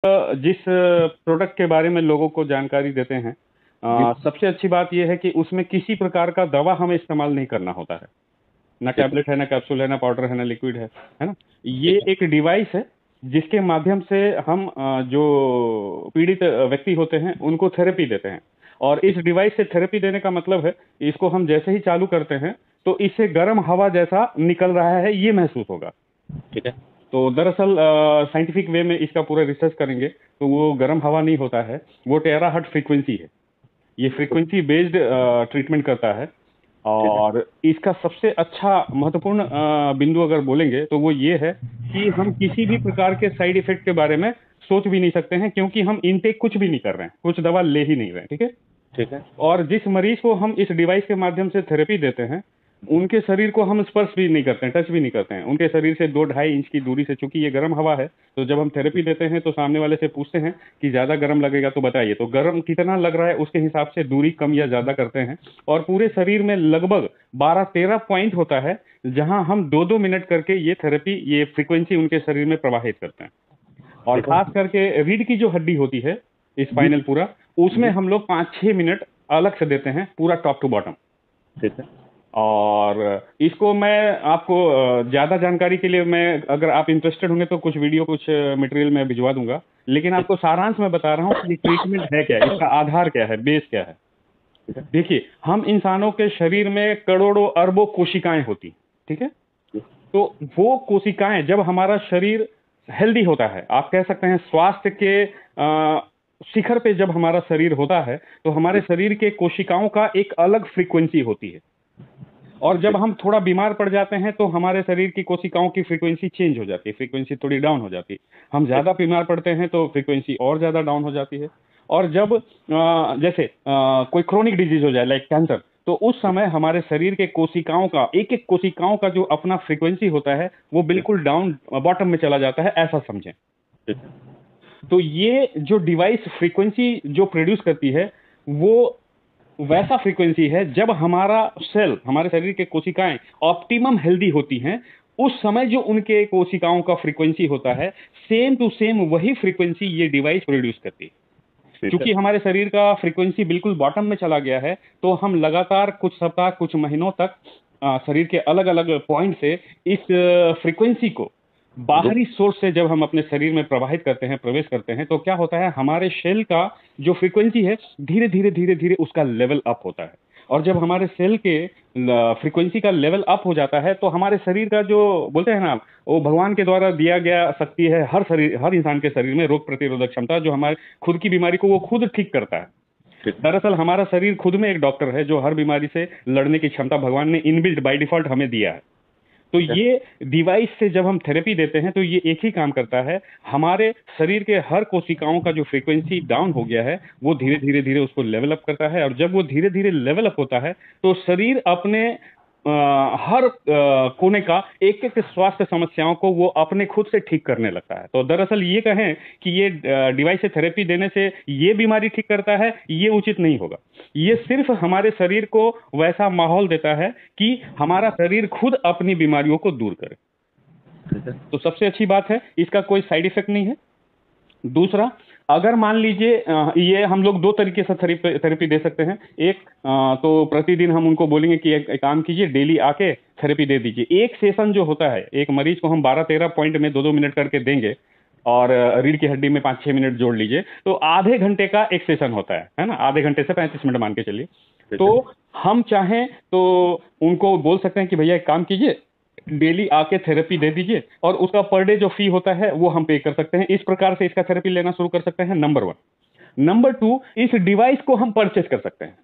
जिस प्रोडक्ट के बारे में लोगों को जानकारी देते हैं, सबसे अच्छी बात यह है कि उसमें किसी प्रकार का दवा हमें इस्तेमाल नहीं करना होता है। ना टैबलेट है, ना कैप्सूल है, ना पाउडर है, ना लिक्विड है ना? ये एक डिवाइस है जिसके माध्यम से हम जो पीड़ित व्यक्ति होते हैं उनको थेरेपी देते हैं। और इस डिवाइस से थेरेपी देने का मतलब है, इसको हम जैसे ही चालू करते हैं तो इससे गर्म हवा जैसा निकल रहा है ये महसूस होगा। ठीक है। तो दरअसल साइंटिफिक वे में इसका पूरा रिसर्च करेंगे तो वो गर्म हवा नहीं होता है, वो टेराहर्ट्ज फ्रीक्वेंसी है। ये फ्रीक्वेंसी बेस्ड ट्रीटमेंट करता है। और इसका सबसे अच्छा महत्वपूर्ण बिंदु अगर बोलेंगे तो वो ये है कि हम किसी भी प्रकार के साइड इफेक्ट के बारे में सोच भी नहीं सकते हैं, क्योंकि हम इनटेक कुछ भी नहीं कर रहे हैं, कुछ दवा ले ही नहीं रहे हैं। ठीक है। ठीक है। और जिस मरीज को हम इस डिवाइस के माध्यम से थेरेपी देते हैं उनके शरीर को हम स्पर्श भी नहीं करते हैं, टच भी नहीं करते हैं। उनके शरीर से 2-2.5 इंच की दूरी से, चूंकि ये गर्म हवा है, तो जब हम थेरेपी देते हैं तो सामने वाले से पूछते हैं कि ज्यादा गर्म लगेगा तो बताइए, तो गर्म कितना लग रहा है उसके हिसाब से दूरी कम या ज्यादा करते हैं। और पूरे शरीर में लगभग 12-13 पॉइंट होता है जहां हम 2-2 मिनट करके ये थेरेपी, ये फ्रीक्वेंसी उनके शरीर में प्रवाहित करते हैं। और खास करके रीढ़ की जो हड्डी होती है, स्पाइनल पूरा, उसमें हम लोग 5-6 मिनट अलग से देते हैं, पूरा टॉप टू बॉटम। ठीक है। और इसको मैं आपको ज्यादा जानकारी के लिए, मैं अगर आप इंटरेस्टेड होंगे तो कुछ वीडियो, कुछ मटेरियल मैं भिजवा दूंगा, लेकिन आपको सारांश में बता रहा हूँ कि ये ट्रीटमेंट है क्या, इसका आधार क्या है, बेस क्या है। देखिए, हम इंसानों के शरीर में करोड़ों अरबों कोशिकाएं होती, ठीक है। तो वो कोशिकाएं, जब हमारा शरीर हेल्दी होता है, आप कह सकते हैं स्वास्थ्य के शिखर पे जब हमारा शरीर होता है, तो हमारे शरीर के कोशिकाओं का एक अलग फ्रीक्वेंसी होती है। और जब हम थोड़ा बीमार पड़ जाते हैं तो हमारे शरीर की कोशिकाओं की फ्रीक्वेंसी चेंज हो जाती है, फ्रीक्वेंसी थोड़ी डाउन हो जाती है। हम ज्यादा बीमार पड़ते हैं तो फ्रीक्वेंसी और ज्यादा डाउन हो जाती है। और जब जैसे कोई क्रोनिक डिजीज हो जाए, लाइक कैंसर, तो उस समय हमारे शरीर के कोशिकाओं का, एक एक कोशिकाओं का जो अपना फ्रीक्वेंसी होता है वो बिल्कुल डाउन बॉटम में चला जाता है, ऐसा समझें। तो ये जो डिवाइस फ्रीक्वेंसी जो प्रोड्यूस करती है वो वैसा फ्रीक्वेंसी है जब हमारा सेल, हमारे शरीर के कोशिकाएं ऑप्टिमम हेल्दी होती हैं, उस समय जो उनके कोशिकाओं का फ्रीक्वेंसी होता है, सेम टू सेम वही फ्रीक्वेंसी ये डिवाइस प्रोड्यूस करती है। क्योंकि हमारे शरीर का फ्रीक्वेंसी बिल्कुल बॉटम में चला गया है, तो हम लगातार कुछ सप्ताह, कुछ महीनों तक शरीर के अलग अलग पॉइंट से इस फ्रीक्वेंसी को बाहरी सोर्स से जब हम अपने शरीर में प्रवाहित करते हैं, प्रवेश करते हैं, तो क्या होता है, हमारे सेल का जो फ्रीक्वेंसी है धीरे धीरे धीरे धीरे उसका लेवल अप होता है। और जब हमारे सेल के फ्रीक्वेंसी का लेवल अप हो जाता है तो हमारे शरीर का, जो बोलते हैं ना, वो भगवान के द्वारा दिया गया शक्ति है, हर इंसान के शरीर में रोग प्रतिरोधक क्षमता, जो हमारे खुद की बीमारी को वो खुद ठीक करता है। दरअसल हमारा शरीर खुद में एक डॉक्टर है जो हर बीमारी से लड़ने की क्षमता भगवान ने इनबिल्ट बाय डिफॉल्ट हमें दिया है। तो ये डिवाइस से जब हम थेरेपी देते हैं तो ये एक ही काम करता है, हमारे शरीर के हर कोशिकाओं का जो फ्रीक्वेंसी डाउन हो गया है वो धीरे धीरे धीरे उसको लेवल अप करता है। और जब वो धीरे धीरे लेवल अप होता है तो शरीर अपने हर कोने का एक एक स्वास्थ्य समस्याओं को वो अपने खुद से ठीक करने लगता है। तो दरअसल ये कहें कि ये डिवाइस से थेरेपी देने से ये बीमारी ठीक करता है, ये उचित नहीं होगा। ये सिर्फ हमारे शरीर को वैसा माहौल देता है कि हमारा शरीर खुद अपनी बीमारियों को दूर करे। तो सबसे अच्छी बात है, इसका कोई साइड इफेक्ट नहीं है। दूसरा, अगर मान लीजिए ये हम लोग 2 तरीके से थेरेपी दे सकते हैं। एक तो प्रतिदिन हम उनको बोलेंगे कि एक काम कीजिए, डेली आके थेरेपी दे दीजिए। एक सेशन जो होता है, एक मरीज को हम 12-13 पॉइंट में 2-2 मिनट करके देंगे, और रीढ़ की हड्डी में 5-6 मिनट जोड़ लीजिए, तो आधे घंटे का एक सेशन होता है ना, आधे घंटे से 35 मिनट मान के चलिए। तो हम चाहें तो उनको बोल सकते हैं कि भैया एक काम कीजिए, डेली आके थेरेपी दे दीजिए, और उसका पर डे जो फी होता है वो हम पे कर सकते हैं। इस प्रकार से इसका थेरेपी लेना शुरू कर सकते हैं, नंबर 1। नंबर 2, इस डिवाइस को हम परचेज कर सकते हैं,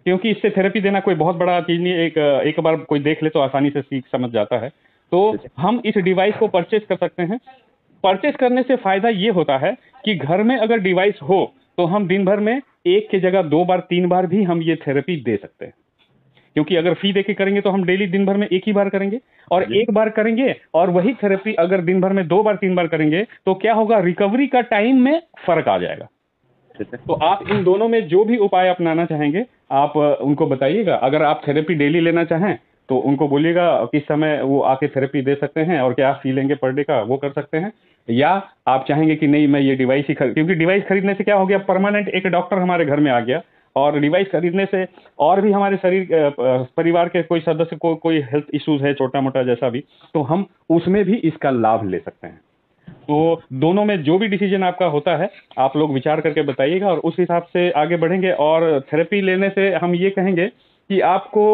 क्योंकि इससे थेरेपी देना कोई बहुत बड़ा चीज नहीं है, एक बार कोई देख ले तो आसानी से सीख समझ जाता है। तो हम इस डिवाइस को परचेज कर सकते हैं। परचेज करने से फायदा ये होता है कि घर में अगर डिवाइस हो तो हम दिन भर में 1 की जगह 2 बार 3 बार भी हम ये थेरेपी दे सकते हैं। क्योंकि अगर फी देके करेंगे तो हम डेली दिन भर में 1 ही बार करेंगे, और 1 बार करेंगे, और वही थेरेपी अगर दिन भर में 2 बार 3 बार करेंगे तो क्या होगा, रिकवरी का टाइम में फर्क आ जाएगा। तो आप इन दोनों में जो भी उपाय अपनाना चाहेंगे आप उनको बताइएगा। अगर आप थेरेपी डेली लेना चाहें तो उनको बोलिएगा किस समय वो आके थेरेपी दे सकते हैं और क्या फी लेंगे पर डे का, वो कर सकते हैं। या आप चाहेंगे कि नहीं मैं ये डिवाइस ही क्योंकि डिवाइस खरीदने से क्या हो गया, परमानेंट एक डॉक्टर हमारे घर में आ गया, और डिवाइस खरीदने से और भी हमारे शरीर परिवार के कोई सदस्य को कोई हेल्थ इश्यूज है छोटा मोटा जैसा भी, तो हम उसमें भी इसका लाभ ले सकते हैं। तो दोनों में जो भी डिसीजन आपका होता है आप लोग विचार करके बताइएगा और उस हिसाब से आगे बढ़ेंगे। और थेरेपी लेने से हम ये कहेंगे कि आपको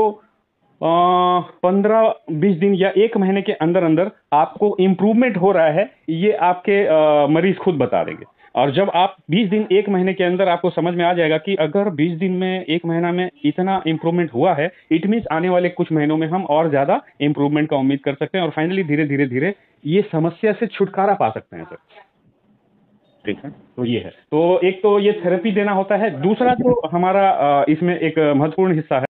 15-20 दिन या 1 महीने के अंदर अंदर आपको इम्प्रूवमेंट हो रहा है, ये आपके मरीज खुद बता देंगे। और जब आप 20 दिन 1 महीने के अंदर आपको समझ में आ जाएगा कि अगर 20 दिन में 1 महीना में इतना इम्प्रूवमेंट हुआ है, इट मीन्स आने वाले कुछ महीनों में हम और ज्यादा इम्प्रूवमेंट का उम्मीद कर सकते हैं और फाइनली धीरे धीरे धीरे ये समस्या से छुटकारा पा सकते हैं सर। ठीक है। तो ये है, तो एक तो ये थेरेपी देना होता है, दूसरा जो हमारा इसमें एक महत्वपूर्ण हिस्सा है